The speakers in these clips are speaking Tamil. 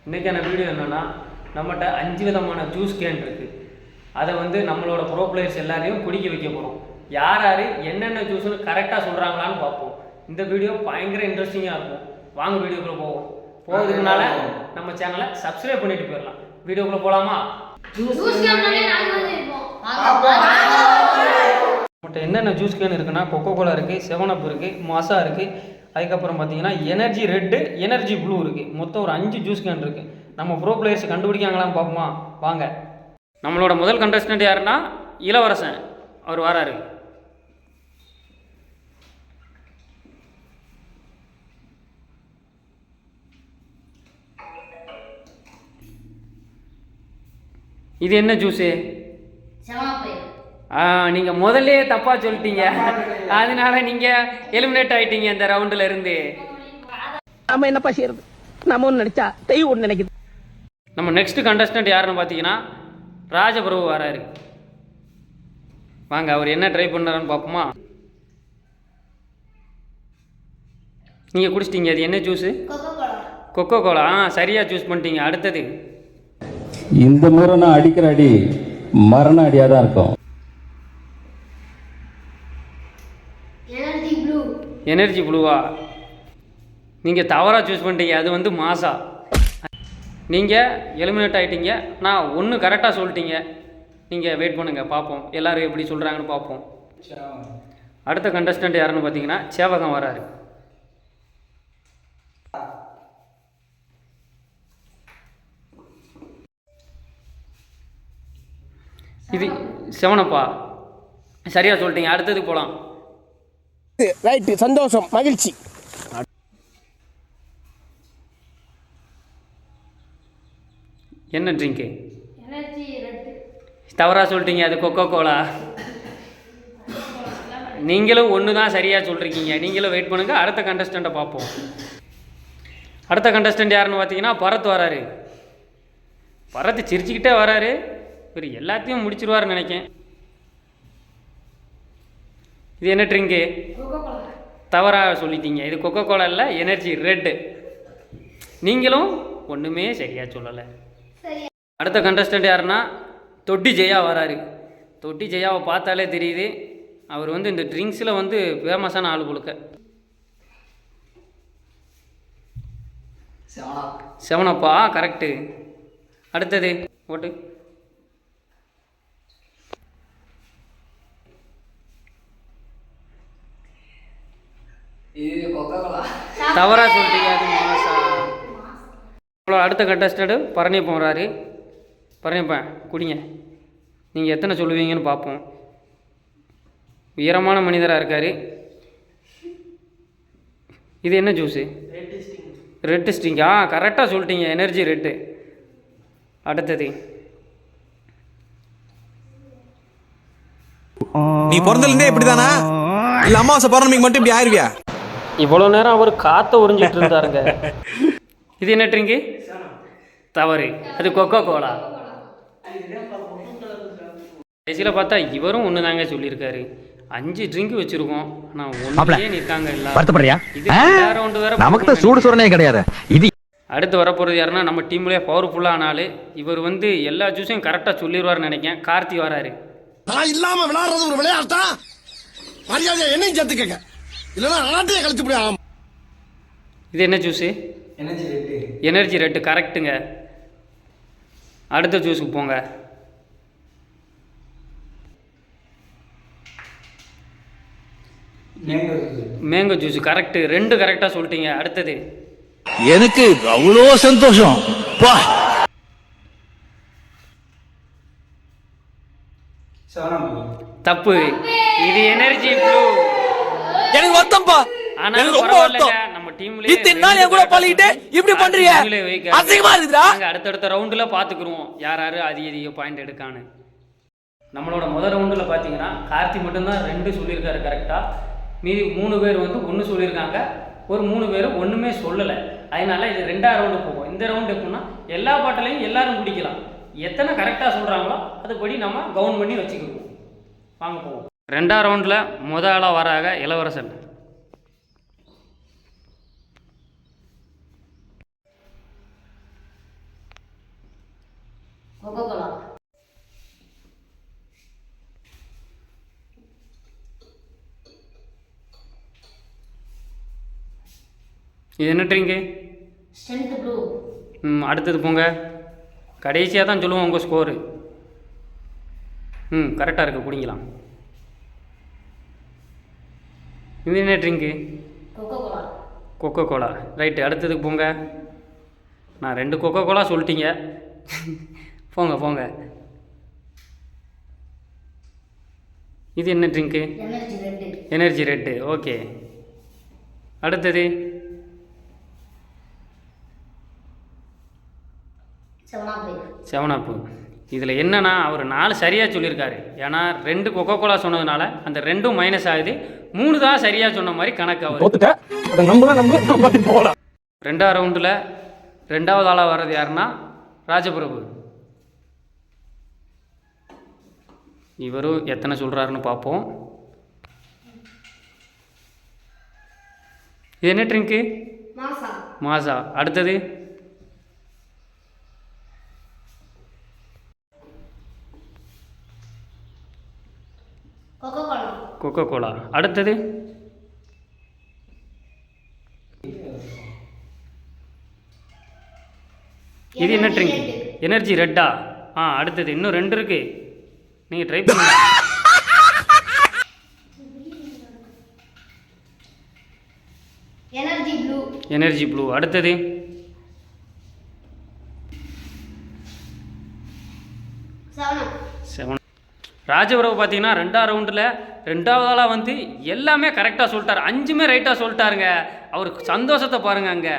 இன்றைக்கான வீடியோ என்னென்னா, நம்மகிட்ட 5 விதமான ஜூஸ் கேன் இருக்குது. அதை வந்து நம்மளோட ப்ரோ பிளேயர்ஸ் எல்லாரையும் குடிக்க வைக்க போகிறோம். யார் யார் என்னென்ன ஜூஸ்னு கரெக்டாக சொல்கிறாங்களான்னு பார்ப்போம். இந்த வீடியோ பயங்கர இன்ட்ரெஸ்டிங்காக இருக்கும். வாங்க வீடியோக்குள்ளே போவோம். போகிறதுக்குனால நம்ம சேனலை சப்ஸ்கிரைப் பண்ணிட்டு போயிடலாம். வீடியோக்குள்ளே போகலாமா? நம்மகிட்ட என்னென்ன ஜூஸ் கேன் இருக்குன்னா, கொக்கோ கோலா இருக்குது, 7 அப் இருக்குது, மாசா இருக்குது, அதுக்கப்புறம் பார்த்தீங்கன்னா எனர்ஜி ரெட்டு, எனர்ஜி ப்ளூ இருக்குது. மொத்தம் ஒரு 5 ஜூஸ் கேன் இருக்குது. நம்ம ப்ரோ பிளேயர்ஸ் கண்டுபிடிக்காங்களான்னு பார்ப்போமா? வாங்க. நம்மளோட முதல் கண்டஸ்டன்ட் யாருன்னா இளவரசன். அவர் வராரு. இது என்ன ஜூஸு? நீங்கள் முதல்ல தப்பாக சொல்லிட்டீங்க, அதனால நீங்கள் எலிமினேட் ஆகிட்டீங்க இந்த ரவுண்டில் இருந்து. நம்ம என்னப்பா செய்யறது? நம்ம ஒன்று நினைச்சா தெய்வம் ஒன்று நினைக்குது. நம்ம நெக்ஸ்ட் கண்டஸ்டன்ட் யாருன்னு பார்த்தீங்கன்னா ராஜபிரபு வராரு. வாங்க, அவர் என்ன ட்ரை பண்ணுறாருன்னு பார்ப்போமா? நீங்கள் குடிச்சிட்டீங்க. அது என்ன ஜூஸு? Coca Cola. சரியாக சூஸ் பண்ணிட்டீங்க. அடுத்தது இந்த முறை நான் அடிக்கிற அடி மரண அடியாக தான் இருக்கும். எனர்ஜி ப்ளூவா? நீங்கள் தவறாக சூஸ் பண்ணிட்டீங்க. அது வந்து மாசா. நீங்கள் எலிமினேட் ஆகிட்டீங்க. நான் ஒன்று கரெக்டாக சொல்லிட்டீங்க. நீங்கள் வெயிட் பண்ணுங்கள், பார்ப்போம் எல்லோரும் எப்படி சொல்கிறாங்கன்னு பார்ப்போம். அடுத்த கண்டஸ்டன்ட் யாருன்னு பார்த்தீங்கன்னா சேவகம் வராரு. இது 7 அப்பா. சரியாக சொல்லிட்டீங்க. அடுத்ததுக்கு போகலாம். ரைட்டு, சந்தோஷம், மகிழ்ச்சி. என்ன ட்ரிங்க்கு? தவறாக சொல்லிட்டீங்க. அது கொக்கோ கோலா. நீங்களும் ஒன்று தான் சரியாக சொல்லிருக்கீங்க. நீங்களும் வெயிட் பண்ணுங்கள், அடுத்த கண்டஸ்டண்ட்டை பார்ப்போம். அடுத்த கண்டஸ்டன்ட் யாருன்னு பார்த்தீங்கன்னா பரத் வராரு. பரத் சிரிச்சுக்கிட்டே வராரு. இவர் எல்லாத்தையும் முடிச்சிருவாருன்னு நினைக்கேன். இது என்ன ட்ரிங்க்கு? தவறாக சொல்லிட்டீங்க. இது கொக்கோ கோலா இல்லை, எனர்ஜி ரெட்டு. நீங்களும் ஒன்றுமே சரியாக சொல்லலை. அடுத்த கண்டஸ்டன்ட் யாருன்னா தொட்டி ஜெயா வராரு. தொட்டி ஜெயாவை பார்த்தாலே தெரியுது, அவர் வந்து இந்த ட்ரிங்க்ஸில் வந்து ஃபேமஸான ஆள் கொடுக்க. 7 அப்பா. கரெக்டு. அடுத்தது ஓட்டு. தவறாக சொல்லிட்டீங்க. அது மாசா. அடுத்த கண்டஸ்டன்ட் பரணியப்பன் வராரு. பரணியப்பன் குடிங்க. நீங்கள் எத்தனை சொல்லுவீங்கன்னு பார்ப்போம். உயரமான மனிதராக இருக்கார். இது என்ன ஜூஸு? Red sting. கரெக்டாக சொல்லிட்டீங்க. Energy red. அடுத்தது நீ பிறந்ததுலேருந்தே இப்படிதானா? இல்லை அமாவாசை பௌர்ணமிக்கு மட்டும் இப்படி ஆயிருவியா? இவ்வளோ நேரம் அவர் காற்றை உறிஞ்சிட்டு இருந்தாருங்க. இது என்ன ட்ரிங்கு? தவறு. அது கொக்கோ கோலா. கடைசியில் பார்த்தா இவரும் ஒன்று தாங்க சொல்லியிருக்காரு. 5 ட்ரிங்க் வச்சிருக்கோம், ஆனால் ஒன்றே நிற்காங்க. நமக்கு சூடு சுரணே கிடையாது. இது அடுத்து வரப்போகிறது யாருன்னா நம்ம டீம்லேயே பவர்ஃபுல்லான ஆள். இவர் வந்து எல்லா ஜூஸையும் கரெக்டாக சொல்லிடுவார்னு நினைக்கிறேன். கார்த்தி வராரு. நான் இல்லாம விளையாடுறது ஒரு விளையாட்டா? மரியாதை என்னையும் சேர்த்துக்கங்க, இல்லைன்னா ஆட்டையை கழிச்சு போய். இது என்ன ஜூஸு? Energy red. கரெக்டுங்க. அடுத்த ஜூஸுக்கு போங்க. Mango juice. கரெக்டு. 2 கரெக்டாக சொல்லிட்டீங்க. அடுத்தது எனக்கு அவ்வளோ சந்தோஷம். தப்பு. இது எனர்ஜி ப்ளூ. எனக்கு வருத்தம்ப்பா. ஆனாலும் பரவாயில்லைங்க, நம்ம டீம்ல இத்தனை நாள் என் கூட பழகிட்டு இப்படி பண்றீங்க, அசிங்கமா இருக்குடா. நாங்க அடுத்த ரவுண்டுல பாத்துக்குறோம் யார் யாரு அதிக பாயிண்ட் எடுக்கான்னு. நம்மளோட முதல் ரவுண்டில் பார்த்தீங்கன்னா கார்த்தி மட்டும்தான் 2 சொல்லியிருக்காரு கரெக்டாக. மீதி 3 பேர் வந்து 1 சொல்லியிருக்காங்க. ஒரு 3 பேரும் ஒன்றுமே சொல்லலை. அதனால இது 2ஆவது ரவுண்டு போகும். இந்த ரவுண்டு எப்படின்னா எல்லா பாட்டிலையும் எல்லாரும் குடிக்கலாம். எத்தனை கரெக்டாக சொல்கிறாங்களோ அதுபடி நம்ம கவுன் பண்ணி வச்சுக்குவோம். வாங்க போவோம். 2ஆவது ரவுண்டில் முதல் ஆளாக வராங்க இளவரசன். கோகோகோலா. இது என்ன ட்ரிங்கு? Strength blue. அடுத்தது போங்க. கடைசியாக தான் சொல்லுவோம் உங்கள் ஸ்கோரு. கரெக்டாக இருக்குது, குடிக்கலாம். இது என்ன drink? Coca Cola. Coca Cola. Right, அடுத்ததுக்கு போங்க. நான் 2 கொக்கோ கோலா சொல்லிட்டீங்க. போங்க போங்க. இது என்ன drink? Energy red. Energy red. Okay, அடுத்தது? 7up. இதில் என்னன்னா அவர் 4 சரியாக சொல்லியிருக்காரு. ஏன்னா 2 கொக்கோ கோலா சொன்னதுனால அந்த 2ம் மைனஸ் ஆகுது. 3 தான் சரியாக சொன்ன மாதிரி கணக்கு. அவர் 2ஆம் ரவுண்டில் 2வது ஆளாக வர்றது யாருன்னா ராஜபிரபு. இவரும் எத்தனை சொல்கிறாருன்னு பார்ப்போம். இது என்ன ட்ரிங்க்கு? மாசா. அடுத்தது? Coca Cola. அடுத்தது? இது என்ன ட்ரிங்க்? எனர்ஜி ரெட்டா? அடுத்தது இன்னும் 2 இருக்கு, நீங்கள் ட்ரை பண்ணுங்க. Energy blue. அடுத்தது? ராஜபிரபு பார்த்தீங்கன்னா 2ஆம் ரவுண்டில் 2வது ஆளாக வந்து எல்லாமே கரெக்டாக சொல்லிட்டார். 5மே ரைட்டாக சொல்லிட்டாருங்க. அவருக்கு சந்தோஷத்தை பாருங்கள். அங்கே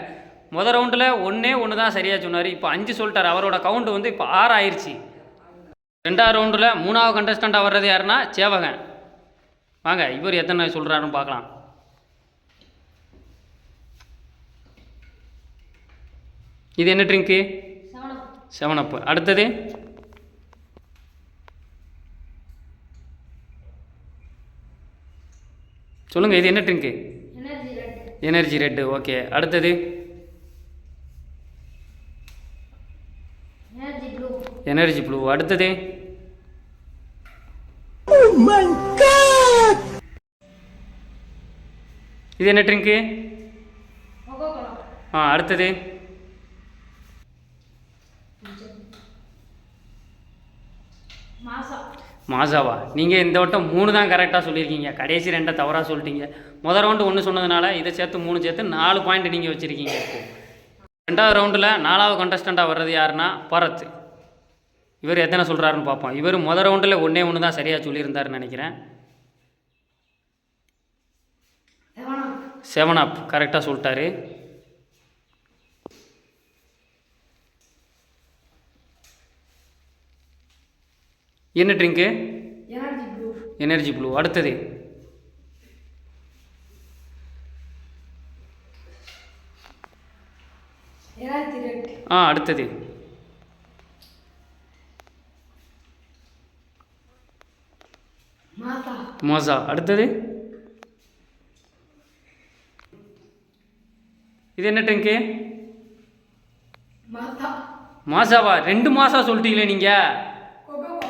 முதல் ரவுண்டில் 1 தான் சரியாக சொன்னார். இப்போ 5 சொல்லிட்டார். அவரோட கவுண்ட் வந்து இப்போ 6 ஆயிடுச்சு. 2ஆம் ரவுண்டில் 3ஆவது கண்டஸ்டண்ட்டாக வர்றது யாருன்னா சேவகன். வாங்க, இவர் எத்தனை சொல்கிறாருன்னு பார்க்கலாம். இது என்ன ட்ரிங்க்கு? 7up. அடுத்தது? சொல்லுங்கள், இது என்ன ட்ரிங்க்கு? Energy red. ஓகே, அடுத்தது? Energy blue. அடுத்தது? இது என்ன ட்ரிங்க்கு? அடுத்தது? மாசாவா? நீங்கள் இந்த வட்டம் 3 தான் கரெக்டாக சொல்லியிருக்கீங்க. கடைசி 2 தவறாக சொல்லிட்டீங்க. முதல் ரவுண்டு 1 சொன்னதுனால இதை சேர்த்து 3 சேர்த்து 4 பாயிண்ட் நீங்கள் வச்சுருக்கீங்க. இப்போ 2ஆவது ரவுண்டில் 4ஆவது கண்டஸ்டண்ட்டாக வர்றது யாருன்னா பரத். இவர் எத்தனை சொல்கிறாருன்னு பார்ப்போம். இவர் முதல் ரவுண்டில் 1 தான் சரியாக சொல்லியிருந்தாருன்னு நினைக்கிறேன். 7up கரெக்டாக சொல்லிட்டாரு. என்ன ட்ரிங்க்கு? Energy blue. அடுத்தது? அடுத்தது? மோசா. அடுத்தது? இது என்ன ட்ரிங்க்கு? மாசாவா? 2 மாசா சொல்லிட்டீங்களே நீங்கள்.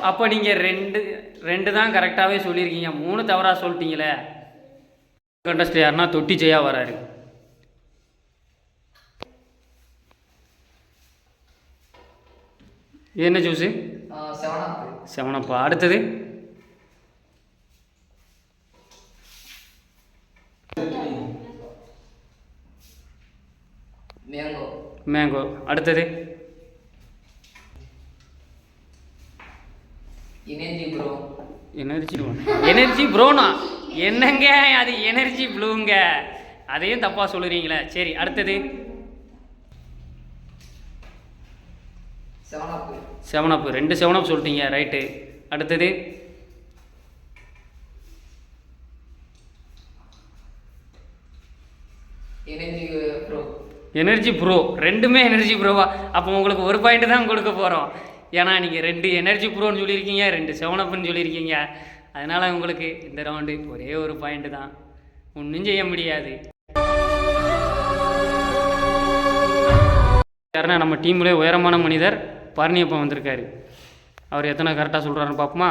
அப்போ நீங்கள் 2 தான் கரெக்டாகவே சொல்லியிருக்கீங்க. 3 தவறாக சொல்லிட்டீங்களே. கண்டஸ்ட் யாருன்னா தொட்டி ஜெயா வராரு. இது என்ன ஜூஸு? 7up. அடுத்தது? மேங்கோ. அடுத்தது? எனர்ஜி ப்ரோனா? என்னங்க அது எனர்ஜி ப்ளூங்க. அதையும் தப்பாக சொல்லுறீங்களே. சரி, அடுத்தது? 7up. 2 7up சொல்லிட்டீங்க. ரைட்டு. அடுத்தது? Energy bro. 2மே எனர்ஜி ப்ரோவா? அப்போ உங்களுக்கு 1 பாயிண்ட் தான் கொடுக்க போகிறோம். ஏன்னா நீங்கள் 2 எனர்ஜி ப்ரோன்னு சொல்லியிருக்கீங்க, 2 7upன்னு சொல்லியிருக்கீங்க. அதனால் உங்களுக்கு இந்த ரவுண்டு ஒரே 1 பாயிண்ட் தான். ஒன்றும் செய்ய முடியாது. யாருன்னா நம்ம டீம்லேயே உயரமான மனிதர் பரணியப்பன் வந்திருக்காரு. அவர் எத்தனை கரெக்டாக சொல்கிறாருன்னு பார்ப்போமா?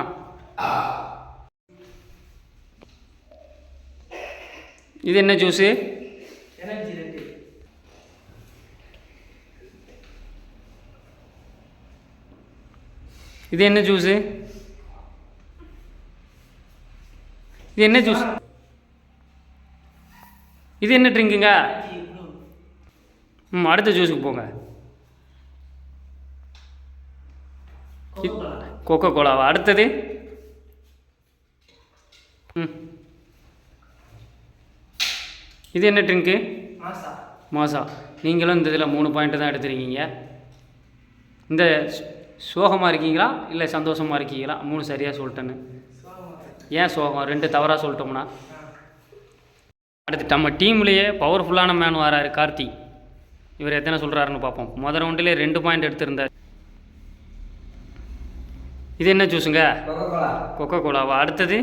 இது என்ன ஜூஸு? இது என்ன ஜூஸு? இது என்ன ஜூஸ்? இது என்ன ட்ரிங்குங்க? அடுத்த ஜூஸுக்கு போங்க. கொக்கோ கோலாவா? அடுத்தது இது என்ன ட்ரிங்க்கு? மாசா. நீங்களும் இந்த இதில் 3 பாயிண்ட்டு தான் எடுத்துருக்கீங்க. இந்த சோகமாக இருக்கீங்களா இல்லை சந்தோஷமாக இருக்கீங்களா? 3 சரியாக சொல்லிட்டேன்னு. ஏன் சோகம்? 2 தவறாக சொல்லிட்டோம்னா. அடுத்து நம்ம டீம்லேயே பவர்ஃபுல்லான மேன் வராரு கார்த்தி. இவர் எத்தனை சொல்கிறாருன்னு பார்ப்போம். முதல் ரவுண்டிலே 2 பாயிண்ட் எடுத்திருந்தார். இது என்ன ஜூஸுங்க? கொக்கோ கோலாவா? அடுத்தது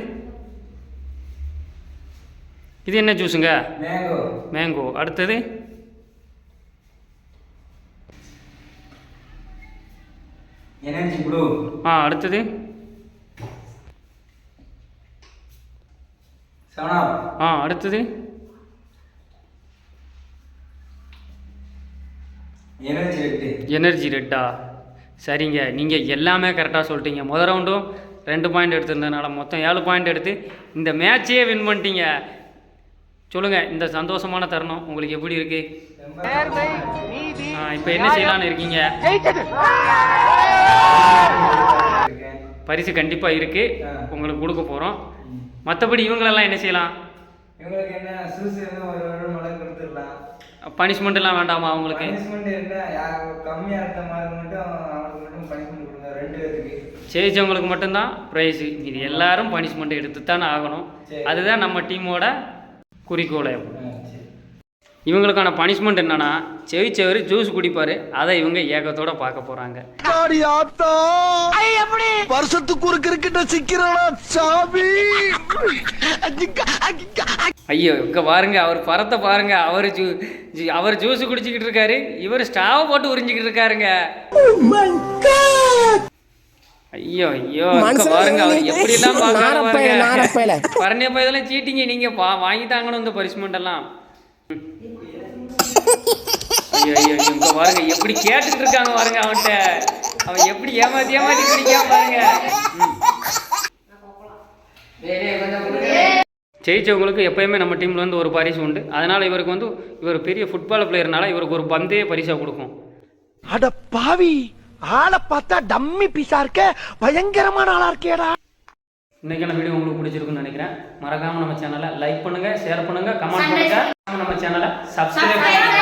இது என்ன ஜூஸுங்க? மேங்கோ. அடுத்தது எனர்ஜி ப்ளூ. அடுத்தது அடுத்தது எனர்ஜி ரெட்டா? சரிங்க, நீங்கள் எல்லாமே கரெக்டாக சொல்லிட்டீங்க. முதல் ரவுண்டும் 2 பாயிண்ட் எடுத்திருந்ததுனால மொத்தம் 7 பாயிண்ட் எடுத்து இந்த மேட்சையே வின் பண்ணிட்டீங்க. சொல்லுங்கள், இந்த சந்தோஷமான தருணம் உங்களுக்கு எப்படி இருக்குது? இப்போ என்ன செய்யலான்னு இருக்கீங்க? பரிசு கண்டிப்பாக இருக்குது, உங்களுக்கு கொடுக்க போகிறோம். மற்றபடி இவங்களெல்லாம் என்ன செய்யலாம்? இவங்களுக்கு என்ன ஒரு மழை கொடுத்துடலாம். பனிஷ்மெண்ட்லாம் வேண்டாமா அவங்களுக்கு? கம்மியாக இருந்த மாதிரி மட்டும் அவங்களுக்கு மட்டும் பனிஷ்மெண்ட் கொடுங்க. 2 பேருக்கு ஜெயிச்சவங்களுக்கு மட்டும்தான் ப்ரைஸு. இது எல்லாரும் பனிஷ்மெண்ட் எடுத்து தானே ஆகணும். அதுதான் நம்ம டீமோட குறிக்கோளை. இவங்களுக்கான பனிஷ்மெண்ட் என்னன்னா, ஜெயிச்சவர் ஜூஸ் குடிப்பார். அதை இவங்க ஏகத்தோட பார்க்க போகிறாங்க. வருஷத்துக்கு ஒரு கிரிக்கெட்ட சிக்கிறா சாமி. ஐயோ, இங்கே பாருங்க, அவர் பரத்தை பாருங்க. அவர் ஜூஸ் குடிச்சிக்கிட்டு இருக்காரு, இவர் ஸ்டாவ் போட்டு உறிஞ்சிக்கிட்டு இருக்காருங்க. ஐயோ ஐயோ, இங்க பாருங்க, அவர் எப்படி எல்லாம் பாருங்க. பரணியப்பா இதெல்லாம் சீட்டிங்க. நீங்க வாங்கி தாங்கணும் இந்த பனிஷ்மெண்ட் எல்லாம். ஐயோ ஐயோ, இங்க பாருங்க எப்படி கேட்டுட்டு இருக்காங்க பாருங்க. அவன்கிட்ட அவன் எப்படி ஏமாத்தி குடிக்காம பாருங்க. ஜெயிச்சவங்களுக்கு எப்பயுமே நம்ம டீம்ல வந்து ஒரு பரிசு உண்டு. அதனால இவருக்கு வந்து இவர் பெரிய ஃபுட்பால் பிளேயர்னால இவருக்கு ஒரு பந்தே பரிசா கொடுக்கும். அட பாவி, ஆளை பார்த்தா டம்மி பீஸா இருக்க, பயங்கரமான ஆளா இருக்கேடா. இன்னைக்கான வீடியோ உங்களுக்கு பிடிச்சிருக்குன்னு நினைக்கிறேன். மறக்காம நம்ம சேனலை லைக் பண்ணுங்க, ஷேர் பண்ணுங்க, கமெண்ட் பண்ணுங்க. நம்ம சேனலை சப்ஸ்கிரைப் பண்ணுங்க.